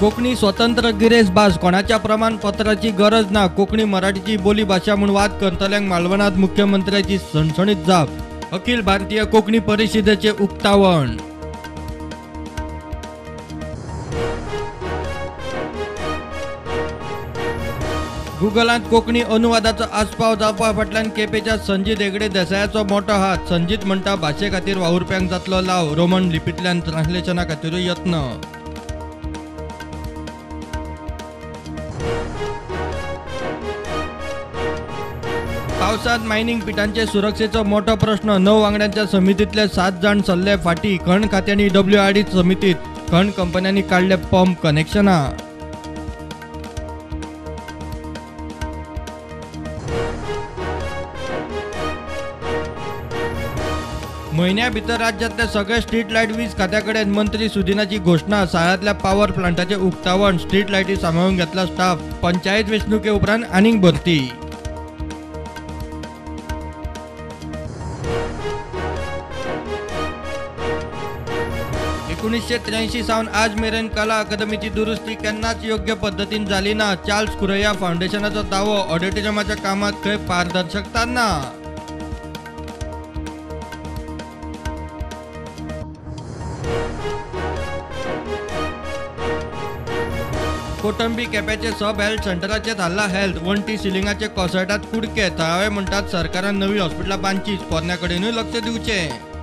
कोकणी स्वतंत्र गिरेसबाज कोणाच्या प्रमाणपत्राची गरज ना कोकणी मराठीची बोलीभाषा म्हणून वाद करतल्यांक मालवणात मुख्यमंत्र्याची सणसणीत जाप अखिल भारतीय कोकणी परिषदेचे उक्तावण। गुगलात कोकणी अनुवादाचो आस्पाव जावपा फाटल्यान केपेच्या संजीत हेगडे देसायाचो मोठो हात। संजीत म्हणटा भाशे खातीर वावुरप्यांक जातलो लाव, रोमन लिपींतल्यान ट्रान्सलेशना खातीरूय यत्न। पावसात मायनिंग पिटांचे सुरक्षेचो मोठो प्रश्न। 9 वांगड्यांच्या समितीतले 7 जाण सरले फाटी। खण खात्यांनी WRD समितीत खण कंपन्यांनी काढले पंप कनेक्शना। महिन्या भितर राज्यातले सगळे स्ट्रीट लाईट वीज खात्याकडे मंत्री सुदिनाची घोषणा। साळ्यातल्या पॉवर प्लांटाचे उक्तावण। स्ट्रीट लाईटी सांभाळून घेतला स्टाफ। पंचायत वेंचणुके उपरांत आनीक भरती। 1983 सावन आज मेरेन कला अकादमीची दुरुस्ती केन्नाच योग्य पद्धतीन जाली ना। चार्ल्स कुरैया फाउंडेशनाचो दावो। ऑडिटोरियमाच्या कामात खंय पारदर्शकता ना। कोटंबी केप्याचे सब हेल्थ सेंटराचेर हल्ला हेल्थ। वंटी सिलिंगाचे कोसळटात कुडके। थळावे म्हणटात सरकारान नवी हॉस्पिटलां बांदचीच, पोरण्या कडेनूय लक्ष दिवचें।